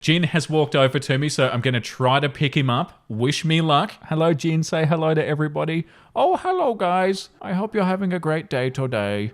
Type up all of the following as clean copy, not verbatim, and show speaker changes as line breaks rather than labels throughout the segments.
Jin has walked over to me, so I'm going to try to pick him up. Wish me luck. Hello, Jin. Say hello to everybody. Oh, hello, guys. I hope you're having a great day today.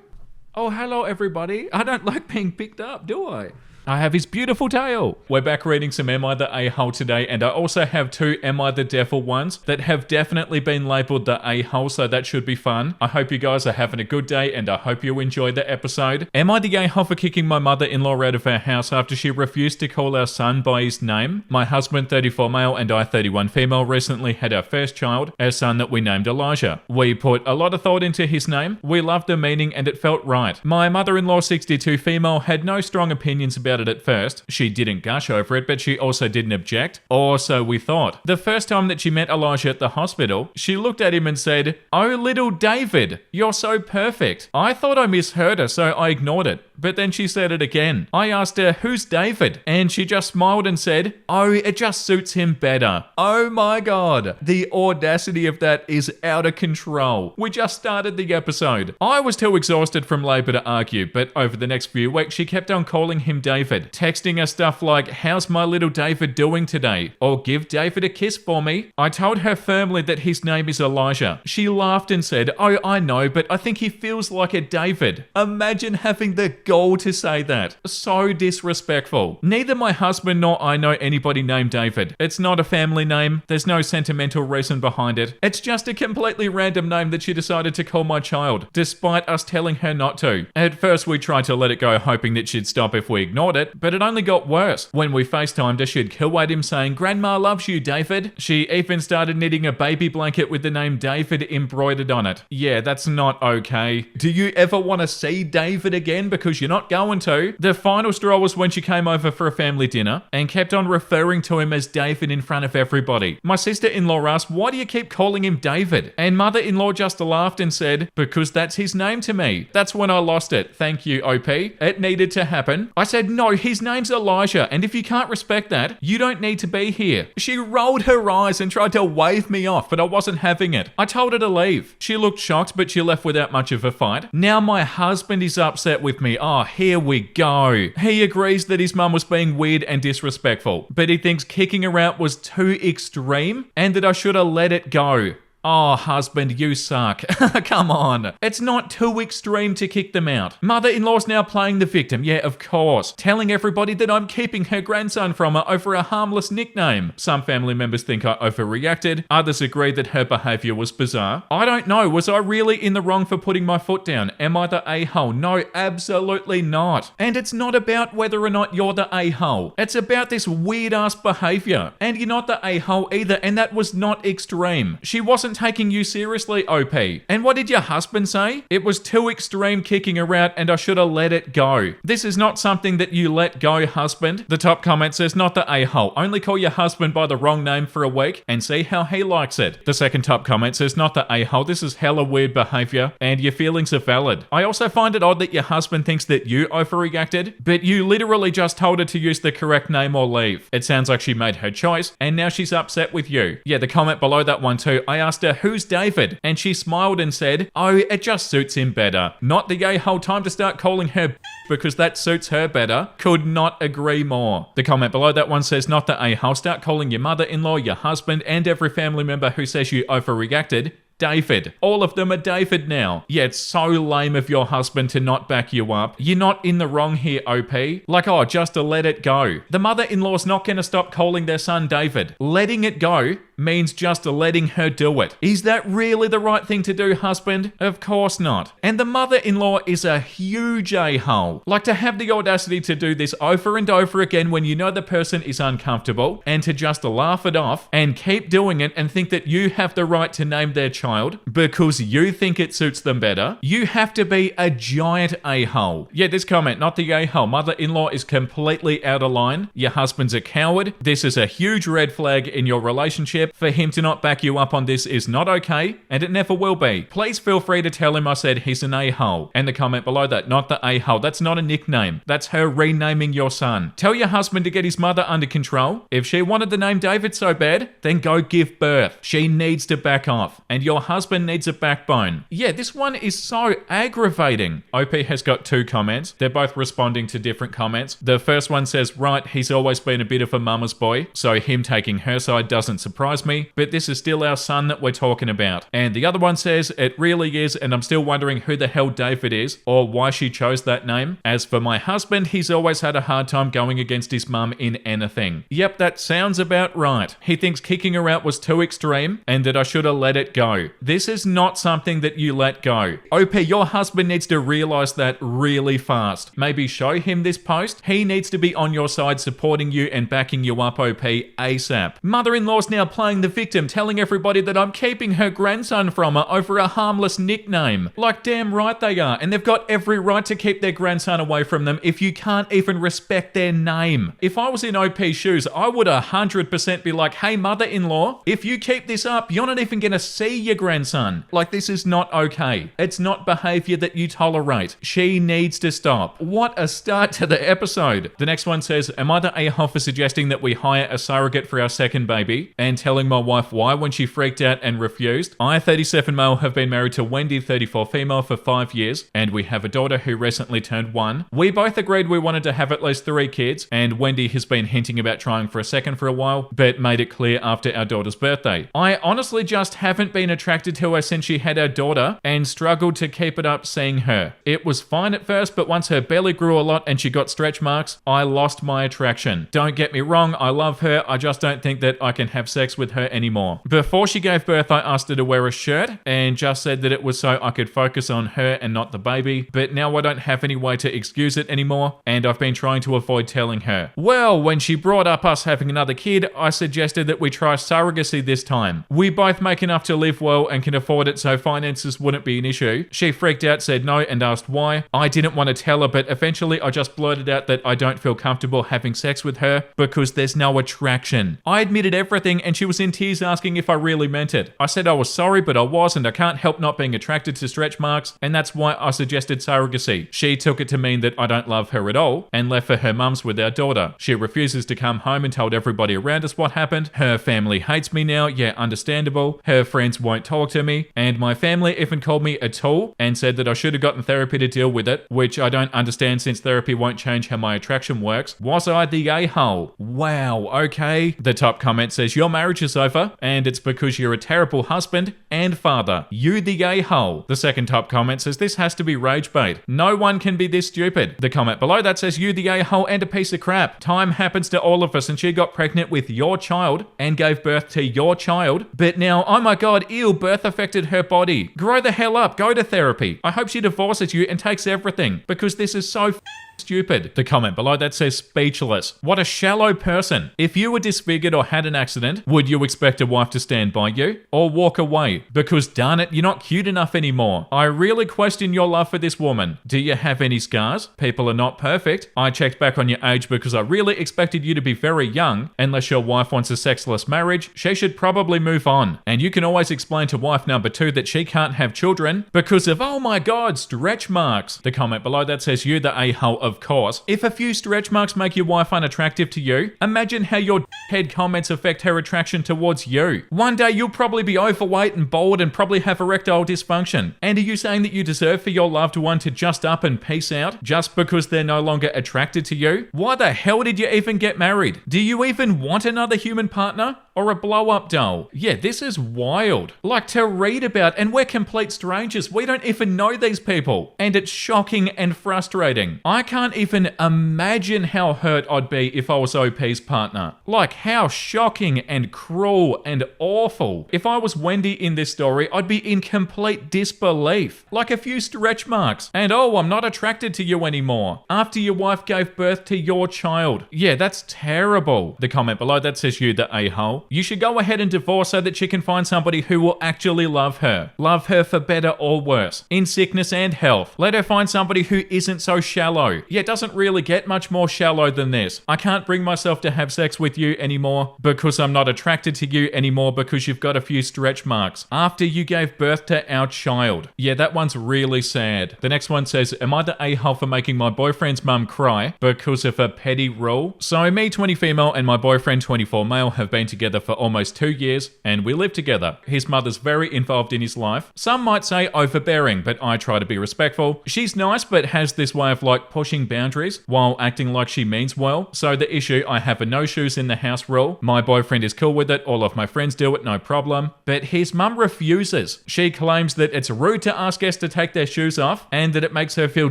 Oh, hello, everybody. I don't like being picked up, do I? I have his beautiful tail. We're back reading some Am I the A-hole today, and I also have two Am I the Devil ones that have definitely been labeled the A-hole, so that should be fun. I hope you guys are having a good day, and I hope you enjoyed the episode. Am I the A-hole for kicking my mother-in-law out of our house after she refused to call our son by his name? My husband, 34 male, and I, 31 female, recently had our first child, our son that we named Elijah. We put a lot of thought into his name. We loved the meaning, and it felt right. My mother-in-law, 62 female, had no strong opinions about it at first. She didn't gush over it, but she also didn't object, or so we thought. The first time that she met Elijah at the hospital, she looked at him and said, "Oh, little David, you're so perfect." I thought I misheard her, so I ignored it. But then she said it again. I asked her, "Who's David?" And she just smiled and said, "Oh, it just suits him better." Oh my God. The audacity of that is out of control. We just started the episode. I was too exhausted from labor to argue, but over the next few weeks, she kept on calling him David, texting us stuff like, "How's my little David doing today?" Or "Give David a kiss for me." I told her firmly that his name is Elijah. She laughed and said, "Oh, I know, but I think he feels like a David." Imagine having the gall to say that. So disrespectful. Neither my husband nor I know anybody named David. It's not a family name. There's no sentimental reason behind it. It's just a completely random name that she decided to call my child, despite us telling her not to. At first, we tried to let it go, hoping that she'd stop if we ignored it, but it only got worse. When we FaceTimed her, she'd kill at him saying, "Grandma loves you, David." She even started knitting a baby blanket with the name David embroidered on it. Yeah, that's not okay. Do you ever want to see David again? Because you're not going to. The final straw was when she came over for a family dinner and kept on referring to him as David in front of everybody. My sister-in-law asked, "Why do you keep calling him David?" And mother-in-law just laughed and said, "Because that's his name to me." That's when I lost it. Thank you, OP. It needed to happen. I said, "No, his name's Elijah, and if you can't respect that, you don't need to be here." She rolled her eyes and tried to wave me off, but I wasn't having it. I told her to leave. She looked shocked, but she left without much of a fight. Now my husband is upset with me. Oh, here we go. He agrees that his mum was being weird and disrespectful, but he thinks kicking her out was too extreme and that I should have let it go. Oh, husband, you suck. Come on. It's not too extreme to kick them out. Mother-in-law's now playing the victim. Yeah, of course. Telling everybody that I'm keeping her grandson from her over a harmless nickname. Some family members think I overreacted. Others agree that her behavior was bizarre. I don't know. Was I really in the wrong for putting my foot down? Am I the a-hole? No, absolutely not. And it's not about whether or not you're the a-hole. It's about this weird-ass behavior. And you're not the a-hole either, and that was not extreme. She wasn't taking you seriously, OP. And what did your husband say? It was too extreme kicking her out and I should have let it go. This is not something that you let go, husband. The top comment says, "Not the a-hole. Only call your husband by the wrong name for a week and see how he likes it." The second top comment says, "Not the a-hole. This is hella weird behavior and your feelings are valid. I also find it odd that your husband thinks that you overreacted, but you literally just told her to use the correct name or leave. It sounds like she made her choice and now she's upset with you." Yeah, the comment below that one too. I asked her, "Who's David?" And she smiled and said, "Oh, it just suits him better." Not the a-hole. Time to start calling her because that suits her better. Could not agree more. The comment below that one says, "Not the a-hole. Start calling your mother-in-law, your husband, and every family member who says you overreacted David." All of them are David now. Yeah, it's so lame of your husband to not back you up. You're not in the wrong here, OP. Like, oh, just to let it go. The mother-in-law's not going to stop calling their son David. Letting it go means just letting her do it. Is that really the right thing to do, husband? Of course not. And the mother-in-law is a huge a-hole. Like, to have the audacity to do this over and over again when you know the person is uncomfortable and to just laugh it off and keep doing it and think that you have the right to name their child because you think it suits them better. You have to be a giant a-hole. Yeah, this comment, "Not the a-hole. Mother-in-law is completely out of line. Your husband's a coward. This is a huge red flag in your relationship. tip. For him to not back you up on this is not okay, and it never will be. Please feel free to tell him I said he's an a-hole. And the comment below that, not the a-hole. That's not a nickname. That's her renaming your son. Tell your husband to get his mother under control. If she wanted the name David so bad, then go give birth. She needs to back off. And your husband needs a backbone. Yeah, this one is so aggravating. OP has got 2 comments. They're both responding to different comments. The first one says, right, he's always been a bit of a mama's boy, so him taking her side doesn't surprise me, but this is still our son that we're talking about. And the other one says, it really is, and I'm still wondering who the hell David is, or why she chose that name. As for my husband, he's always had a hard time going against his mum in anything. Yep, that sounds about right. He thinks kicking her out was too extreme, and that I should have let it go. This is not something that you let go. OP, your husband needs to realize that really fast. Maybe show him this post. He needs to be on your side, supporting you and backing you up, OP, ASAP. Mother-in-law's now playing the victim, telling everybody that I'm keeping her grandson from her over a harmless nickname. Like, damn right they are, and they've got every right to keep their grandson away from them if you can't even respect their name. If I was in OP's shoes, I would 100% be like, hey, mother-in-law, if you keep this up, you're not even gonna see your grandson. Like, this is not okay. It's not behavior that you tolerate. She needs to stop. What a start to the episode. The next one says, am I the a-hole for suggesting that we hire a surrogate for our second baby and telling my wife why when she freaked out and refused? I, 37 male, have been married to Wendy, 34 female, for 5 years, and we have a daughter who recently turned 1. We both agreed we wanted to have at least 3 kids, and Wendy has been hinting about trying for a second for a while, but made it clear after our daughter's birthday. I honestly just haven't been attracted to her since she had our daughter and struggled to keep it up seeing her. It was fine at first, but once her belly grew a lot and she got stretch marks, I lost my attraction. Don't get me wrong, I love her, I just don't think that I can have sex with her anymore. Before she gave birth, I asked her to wear a shirt and just said that it was so I could focus on her and not the baby, but now I don't have any way to excuse it anymore, and I've been trying to avoid telling her. Well, when she brought up us having another kid, I suggested that we try surrogacy this time. We both make enough to live well and can afford it, so finances wouldn't be an issue. She freaked out, said no, and asked why. I didn't want to tell her, but eventually I just blurted out that I don't feel comfortable having sex with her because there's no attraction. I admitted everything, and she was in tears asking if I really meant it. I said I was sorry, but I was, and I can't help not being attracted to stretch marks, and that's why I suggested surrogacy. She took it to mean that I don't love her at all and left for her mum's with our daughter. She refuses to come home and told everybody around us what happened. Her family hates me now, yeah, understandable. Her friends won't talk to me, and my family even called me a tool and said that I should have gotten therapy to deal with it, which I don't understand since therapy won't change how my attraction works. Was I the a-hole? Wow, okay. The top comment says, your marriage is over, and it's because you're a terrible husband and father. You the a-hole. The second top comment says, this has to be rage bait. No one can be this stupid. The comment below that says, you the a-hole and a piece of crap. Time happens to all of us, and she got pregnant with your child and gave birth to your child, but now, oh my god, ew, birth affected her body. Grow the hell up, go to therapy. I hope she divorces you and takes everything, because this is so stupid. The comment below that says, speechless. What a shallow person. If you were disfigured or had an accident, would you expect a wife to stand by you or walk away? Because darn it, you're not cute enough anymore. I really question your love for this woman. Do you have any scars? People are not perfect. I checked back on your age because I really expected you to be very young. Unless your wife wants a sexless marriage, she should probably move on. And you can always explain to wife number 2 that she can't have children because of, oh my god, stretch marks. The comment below that says, you the a-hole, of course. If a few stretch marks make your wife unattractive to you, imagine how your head comments affect her attraction towards you. One day you'll probably be overweight and bald and probably have erectile dysfunction. And are you saying that you deserve for your loved one to just up and peace out just because they're no longer attracted to you? Why the hell did you even get married? Do you even want another human partner? Or a blow-up doll? Yeah, this is wild. Like, to read about, and we're complete strangers. We don't even know these people. And it's shocking and frustrating. I can't even imagine how hurt I'd be if I was OP's partner. Like, how shocking and cruel and awful. If I was Wendy in this story, I'd be in complete disbelief. Like a few stretch marks. And oh, I'm not attracted to you anymore. After your wife gave birth to your child. Yeah, that's terrible. The comment below that says, you the a-hole. You should go ahead and divorce so that she can find somebody who will actually love her. Love her for better or worse, in sickness and health. Let her find somebody who isn't so shallow. Yeah, it doesn't really get much more shallow than this. I can't bring myself to have sex with you anymore because I'm not attracted to you anymore because you've got a few stretch marks after you gave birth to our child. Yeah, that one's really sad. The next one says, am I the a-hole for making my boyfriend's mum cry because of a petty rule? So me, 20 female, and my boyfriend, 24 male, have been together for almost 2 years, and we live together. His mother's very involved in his life. Some might say overbearing, but I try to be respectful. She's nice, but has this way of like pushing boundaries while acting like she means well. So the issue, I have a no shoes in the house rule. My boyfriend is cool with it. All of my friends do it, no problem. But his mum refuses. She claims that it's rude to ask guests to take their shoes off and that it makes her feel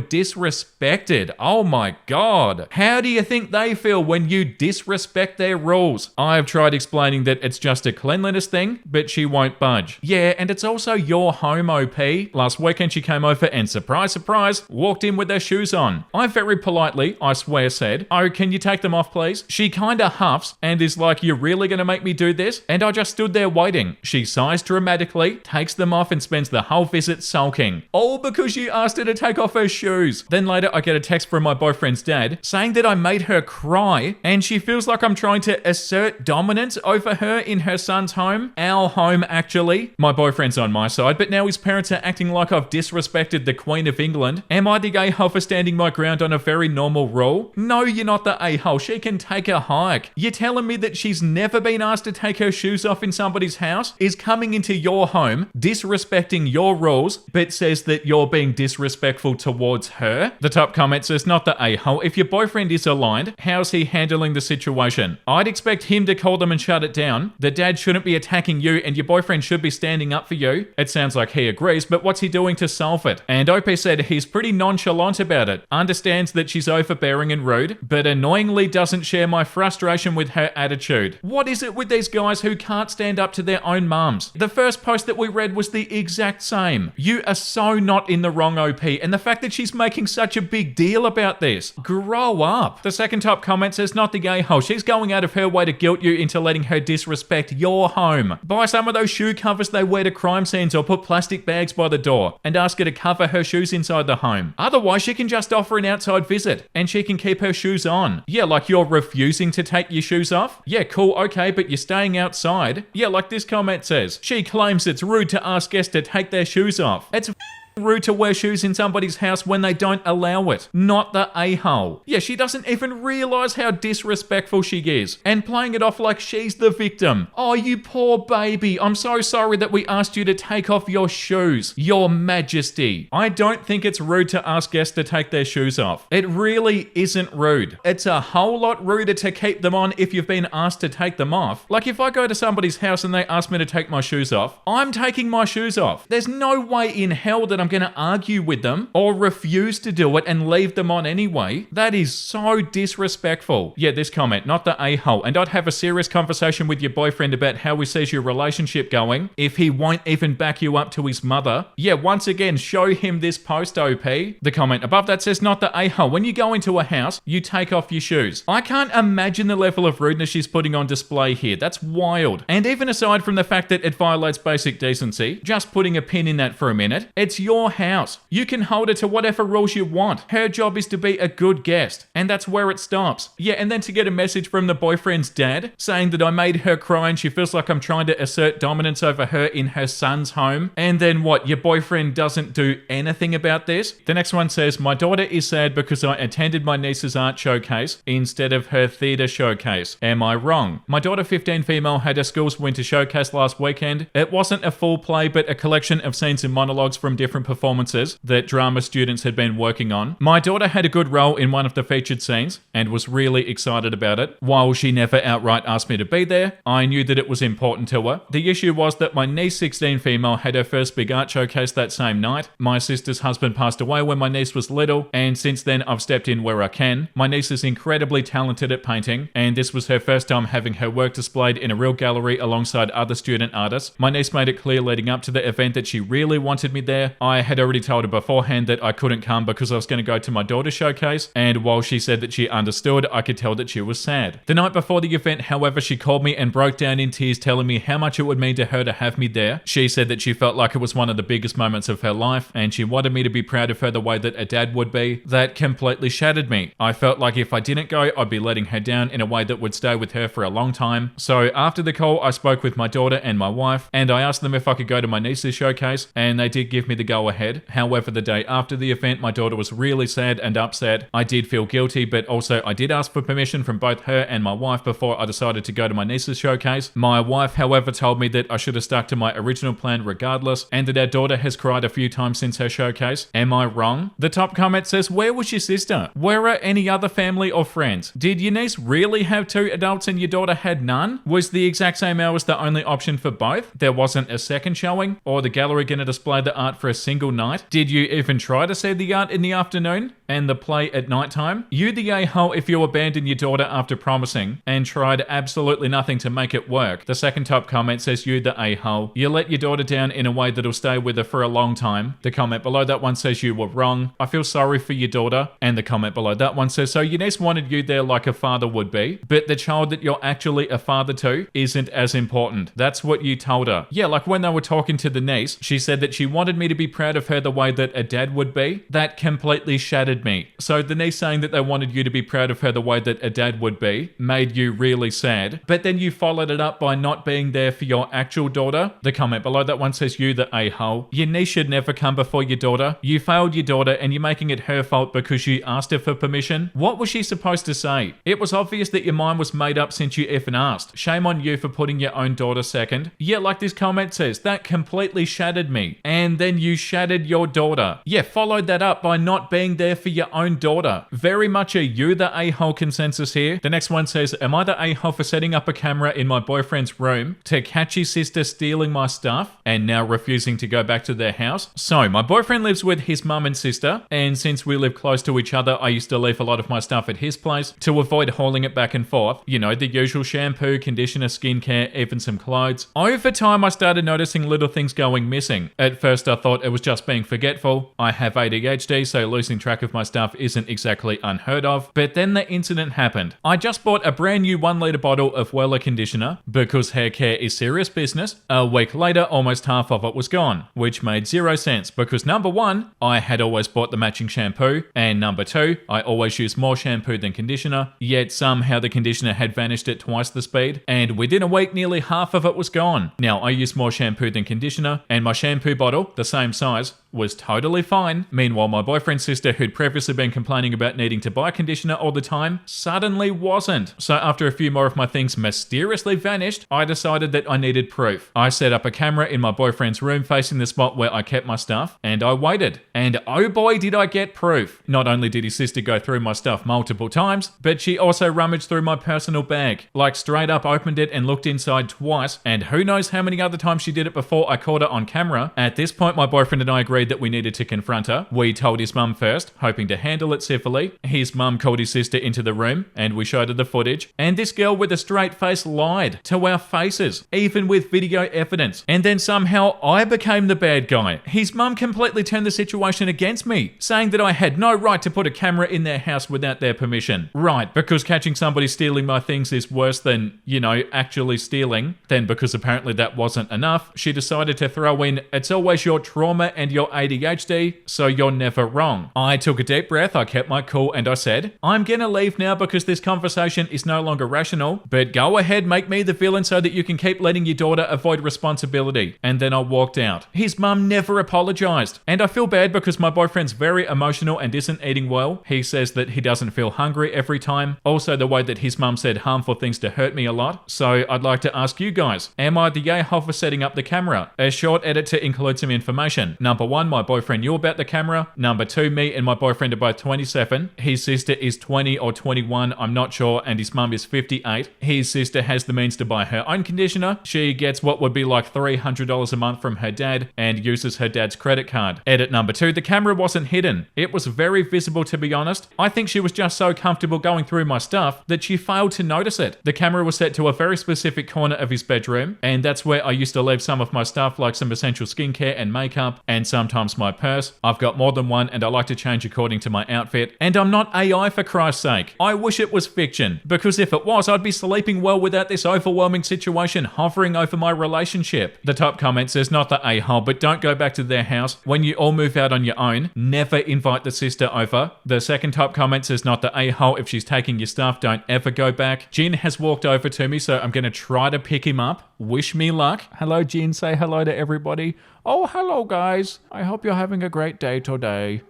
disrespected. Oh my God. How do you think they feel when you disrespect their rules? I've tried explaining that it's just a cleanliness thing, but she won't budge. Yeah, and it's also your home, OP. Last weekend she came over and surprise, surprise, walked in with her shoes on. I very politely, I swear, said, oh, can you take them off, please? She kinda huffs and is like, you're really gonna make me do this? And I just stood there waiting. She sighs dramatically, takes them off and spends the whole visit sulking. All because you asked her to take off her shoes. Then later I get a text from my boyfriend's dad saying that I made her cry and she feels like I'm trying to assert dominance over her in her son's home. Our home, actually. My boyfriend's on my side, but now his parents are acting like I've disrespected the Queen of England. Am I the a-hole for standing my ground on a very normal rule? No, you're not the a-hole. She can take a hike. You're telling me that she's never been asked to take her shoes off in somebody's house, is coming into your home, disrespecting your rules, but says that you're being disrespectful towards her? The top comment says, not the a-hole. If your boyfriend is aligned, how's he handling the situation? I'd expect him to call them and shut it down. The dad shouldn't be attacking you and your boyfriend should be standing up for you. It sounds like he agrees, but what's he doing to solve it? And OP said he's pretty nonchalant about it. Understands that she's overbearing and rude, but annoyingly doesn't share my frustration with her attitude. What is it with these guys who can't stand up to their own mums? The first post that we read was the exact same. You are so not in the wrong, OP, and the fact that she's making such a big deal about this. Grow up. The second top comment says, not the a-hole. She's going out of her way to guilt you into letting her disrespect your home. Buy some of those shoe covers they wear to crime scenes or put plastic bags by the door and ask her to cover her shoes inside the home. Otherwise, she can just offer an outside visit and she can keep her shoes on. Yeah, like you're refusing to take your shoes off? Yeah, cool, okay, but you're staying outside. Yeah, like this comment says, she claims it's rude to ask guests to take their shoes off. It's rude to wear shoes in somebody's house when they don't allow it. Not the a-hole. Yeah, she doesn't even realize how disrespectful she is and playing it off like she's the victim. Oh, you poor baby. I'm so sorry that we asked you to take off your shoes. Your Majesty. I don't think it's rude to ask guests to take their shoes off. It really isn't rude. It's a whole lot ruder to keep them on if you've been asked to take them off. Like if I go to somebody's house and they ask me to take my shoes off, I'm taking my shoes off. There's no way in hell that I'm going to argue with them or refuse to do it and leave them on anyway. That is so disrespectful. Yeah, this comment, not the a-hole. And I'd have a serious conversation with your boyfriend about how he sees your relationship going if he won't even back you up to his mother. Yeah, once again, show him this post, OP. The comment above that says, not the a-hole. When you go into a house, you take off your shoes. I can't imagine the level of rudeness she's putting on display here. That's wild. And even aside from the fact that it violates basic decency, just putting a pin in that for a minute, it's your house. You can hold her to whatever rules you want. Her job is to be a good guest, and that's where it stops. Yeah, and then to get a message from the boyfriend's dad saying that I made her cry and she feels like I'm trying to assert dominance over her in her son's home. And then what? Your boyfriend doesn't do anything about this? The next one says, my daughter is sad because I attended my niece's art showcase instead of her theatre showcase. Am I wrong? My daughter, 15 female, had her school's winter showcase last weekend. It wasn't a full play, but a collection of scenes and monologues from different performances that drama students had been working on. My daughter had a good role in one of the featured scenes and was really excited about it. While she never outright asked me to be there, I knew that it was important to her. The issue was that my niece, 16 female, had her first big art showcase that same night. My sister's husband passed away when my niece was little, and since then I've stepped in where I can. My niece is incredibly talented at painting, and this was her first time having her work displayed in a real gallery alongside other student artists. My niece made it clear leading up to the event that she really wanted me there. I had already told her beforehand that I couldn't come because I was going to go to my daughter's showcase, and while she said that she understood, I could tell that she was sad. The night before the event, however, she called me and broke down in tears telling me how much it would mean to her to have me there. She said that she felt like it was one of the biggest moments of her life, and she wanted me to be proud of her the way that a dad would be. That completely shattered me. I felt like if I didn't go, I'd be letting her down in a way that would stay with her for a long time. So after the call, I spoke with my daughter and my wife, and I asked them if I could go to my niece's showcase, and they did give me the go ahead. However, the day after the event, my daughter was really sad and upset. I did feel guilty, but also I did ask for permission from both her and my wife before I decided to go to my niece's showcase. My wife, however, told me that I should have stuck to my original plan regardless, and that our daughter has cried a few times since her showcase. Am I wrong? The top comment says, where was your sister? Where are any other family or friends? Did your niece really have 2 adults and your daughter had none? Was the exact same hours the only option for both? There wasn't a second showing? Or the gallery going to display the art for a single night? Did you even try to see the art in the afternoon and the play at nighttime? You the a-hole if you abandoned your daughter after promising and tried absolutely nothing to make it work. The second top comment says, you the a-hole. You let your daughter down in a way that'll stay with her for a long time. The comment below that one says, you were wrong. I feel sorry for your daughter. And the comment below that one says, so your niece wanted you there like a father would be, but the child that you're actually a father to isn't as important. That's what you told her. Yeah, like when they were talking to the niece, she said that she wanted me to be proud of her the way that a dad would be. That completely shattered me. So the niece saying that they wanted you to be proud of her the way that a dad would be made you really sad, but then you followed it up by not being there for your actual daughter. The comment below that one says, you the a-hole. Your niece should never come before your daughter. You failed your daughter and you're making it her fault because you asked her for permission. What was she supposed to say? It was obvious that your mind was made up since you effing asked. Shame on you for putting your own daughter second. Yeah, like this comment says, that completely shattered me. And then you shattered your daughter. Yeah, followed that up by not being there for your own daughter. Very much a you the a-hole consensus here. The next one says, am I the a-hole for setting up a camera in my boyfriend's room to catch his sister stealing my stuff and now refusing to go back to their house? So my boyfriend lives with his mum and sister, and since we live close to each other, I used to leave a lot of my stuff at his place to avoid hauling it back and forth. You know, the usual shampoo, conditioner, skincare, even some clothes. Over time, I started noticing little things going missing. At first, I thought it was just being forgetful. I have ADHD, so losing track of my stuff isn't exactly unheard of. But then the incident happened. I just bought a brand new 1-litre bottle of Wella conditioner because hair care is serious business. A week later, almost half of it was gone, which made 0 sense because number 1, I had always bought the matching shampoo, and number 2, I always use more shampoo than conditioner, yet somehow the conditioner had vanished at twice the speed, and within a week nearly half of it was gone. Now I use more shampoo than conditioner, and my shampoo bottle, the same size, was totally fine. Meanwhile, my boyfriend's sister, who'd previously been complaining about needing to buy conditioner all the time, suddenly wasn't. So after a few more of my things mysteriously vanished, I decided that I needed proof. I set up a camera in my boyfriend's room facing the spot where I kept my stuff, and I waited. And oh boy, did I get proof. Not only did his sister go through my stuff multiple times, but she also rummaged through my personal bag. Like straight up opened it and looked inside twice, and who knows how many other times she did it before I caught her on camera. At this point, my boyfriend and I agreed that we needed to confront her. We told his mum first, hoping to handle it civilly. His mum called his sister into the room, and we showed her the footage. And this girl with a straight face lied to our faces, even with video evidence. And then somehow I became the bad guy. His mum completely turned the situation against me, saying that I had no right to put a camera in their house without their permission. Right, because catching somebody stealing my things is worse than, you know, actually stealing. Then because apparently that wasn't enough, she decided to throw in, it's always your trauma and your ADHD, so you're never wrong. I took a deep breath, I kept my cool, and I said, I'm gonna leave now because this conversation is no longer rational, but go ahead, make me the villain so that you can keep letting your daughter avoid responsibility. And then I walked out. His mum never apologized. And I feel bad because my boyfriend's very emotional and isn't eating well. He says that he doesn't feel hungry every time. Also the way that his mum said harmful things to hurt me a lot. So I'd like to ask you guys, am I the a-hole for setting up the camera? A short edit to include some information. Number 1, my boyfriend knew about the camera. Number 2, me and my boyfriend are both 27. His sister is 20 or 21, I'm not sure, and his mum is 58. His sister has the means to buy her own conditioner. She gets what would be like $300 a month from her dad and uses her dad's credit card. Edit number 2, the camera wasn't hidden. It was very visible, to be honest. I think she was just so comfortable going through my stuff that she failed to notice it. The camera was set to a very specific corner of his bedroom, and that's where I used to leave some of my stuff like some essential skincare and makeup and some sometimes my purse. I've got more than one and I like to change according to my outfit. And I'm not AI for Christ's sake. I wish it was fiction, because if it was, I'd be sleeping well without this overwhelming situation hovering over my relationship. The top comment says, not the a-hole, but don't go back to their house. When you all move out on your own, never invite the sister over. The second top comment says, not the a-hole, if she's taking your stuff, don't ever go back. Jin has walked over to me, so I'm going to try to pick him up. Wish me luck. Hello, Jin. Say hello to everybody. Oh, hello, guys. I hope you're having a great day today.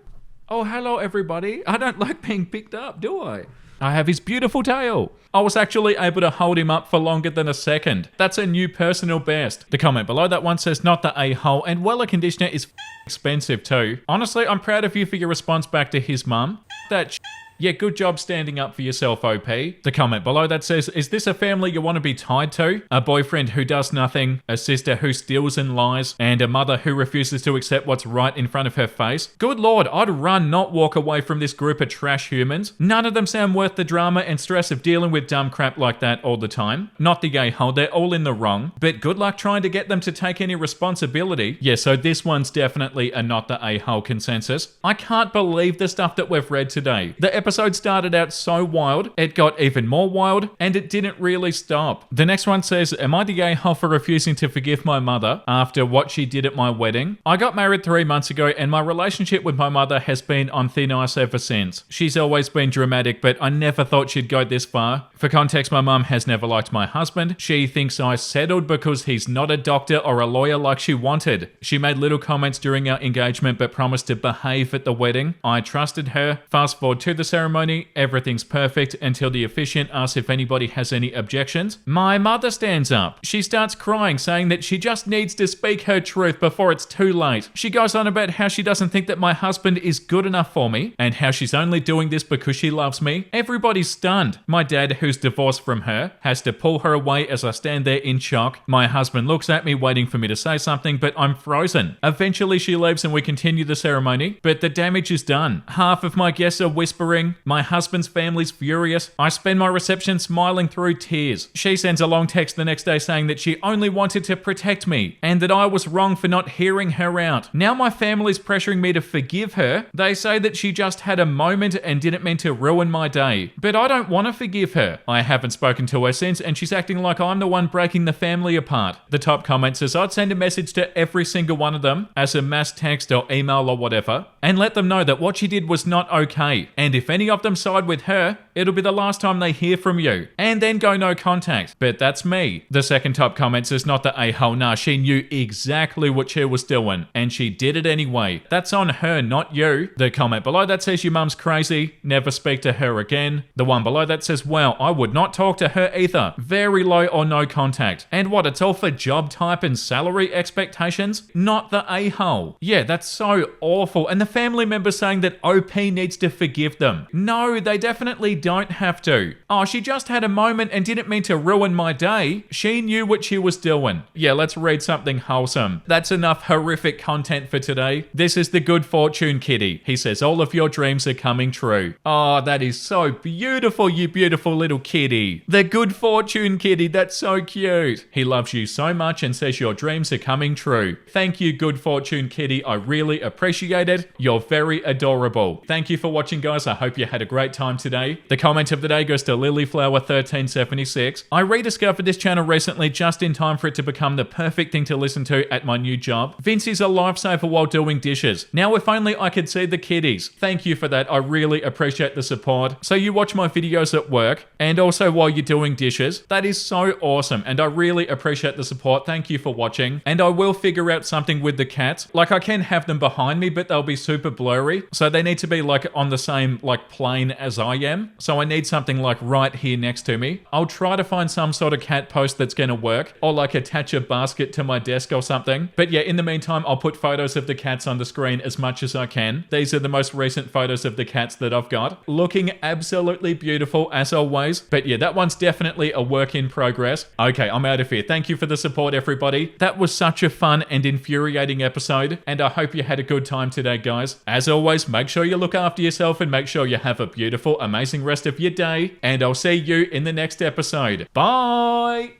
Oh, hello, everybody. I don't like being picked up, do I? I have his beautiful tail. I was actually able to hold him up for longer than a second. That's a new personal best. The comment below that one says, not the a-hole, and well, a conditioner is expensive too. Honestly, I'm proud of you for your response back to his mum. That yeah, good job standing up for yourself, OP. The comment below that says, is this a family you want to be tied to? A boyfriend who does nothing, a sister who steals and lies, and a mother who refuses to accept what's right in front of her face? Good lord, I'd run, not walk away from this group of trash humans. None of them sound worth the drama and stress of dealing with dumb crap like that all the time. Not the a-hole, they're all in the wrong. But good luck trying to get them to take any responsibility. Yeah, so this one's definitely a not the a-hole consensus. I can't believe the stuff that we've read today. The episode started out so wild, it got even more wild, and it didn't really stop. The next one says, am I the a-hole for refusing to forgive my mother after what she did at my wedding? I got married 3 months ago and my relationship with my mother has been on thin ice ever since. She's always been dramatic, but I never thought she'd go this far. For context, my mum has never liked my husband. She thinks I settled because he's not a doctor or a lawyer like she wanted. She made little comments during our engagement but promised to behave at the wedding. I trusted her. Fast forward to the ceremony, everything's perfect until the officiant asks if anybody has any objections. My mother stands up. She starts crying, saying that she just needs to speak her truth before it's too late. She goes on about how she doesn't think that my husband is good enough for me and how she's only doing this because she loves me. Everybody's stunned. My dad, who's divorced from her, has to pull her away as I stand there in shock. My husband looks at me waiting for me to say something, but I'm frozen. Eventually she leaves and we continue the ceremony, but the damage is done. Half of my guests are whispering. My husband's family's furious. I spend my reception smiling through tears. She sends a long text the next day saying that she only wanted to protect me and that I was wrong for not hearing her out. Now my family's pressuring me to forgive her. They say that she just had a moment and didn't mean to ruin my day. But I don't want to forgive her. I haven't spoken to her since and she's acting like I'm the one breaking the family apart. The top comment says I'd send a message to every single one of them as a mass text or email or whatever and let them know that what she did was not okay. And if any of them side with her, it'll be the last time they hear from you. And then go no contact. But that's me. The second top comment says not the a-hole. Nah, she knew exactly what she was doing. And she did it anyway. That's on her, not you. The comment below that says your mum's crazy. Never speak to her again. The one below that says, well, I would not talk to her either. Very low or no contact. And what, it's all for job type and salary expectations? Not the a-hole. Yeah, that's so awful. And the family members saying that OP needs to forgive them. No, they definitely don't have to. Oh, she just had a moment and didn't mean to ruin my day. She knew what she was doing. Yeah, let's read something wholesome. That's enough horrific content for today. This is the Good Fortune Kitty. He says all of your dreams are coming true. Oh, that is so beautiful, you beautiful little kitty. The Good Fortune Kitty, that's so cute. He loves you so much and says your dreams are coming true. Thank you, Good Fortune Kitty. I really appreciate it. You're very adorable. Thank you for watching, guys. I hope you had a great time today. The comment of the day goes to Lilyflower1376. I rediscovered this channel recently just in time for it to become the perfect thing to listen to at my new job. Vincey's a lifesaver while doing dishes. Now if only I could see the kitties. Thank you for that. I really appreciate the support. So you watch my videos at work and also while you're doing dishes. That is so awesome and I really appreciate the support. Thank you for watching. And I will figure out something with the cats. Like I can have them behind me, but they'll be super blurry. So they need to be like on the same like plane as I am. So I need something like right here next to me. I'll try to find some sort of cat post that's gonna work or like attach a basket to my desk or something. But yeah, in the meantime, I'll put photos of the cats on the screen as much as I can. These are the most recent photos of the cats that I've got. Looking absolutely beautiful as always. But yeah, that one's definitely a work in progress. Okay, I'm out of here. Thank you for the support, everybody. That was such a fun and infuriating episode. And I hope you had a good time today, guys. As always, make sure you look after yourself and make sure you have a beautiful, amazing rest of your day. And I'll see you in the next episode. Bye!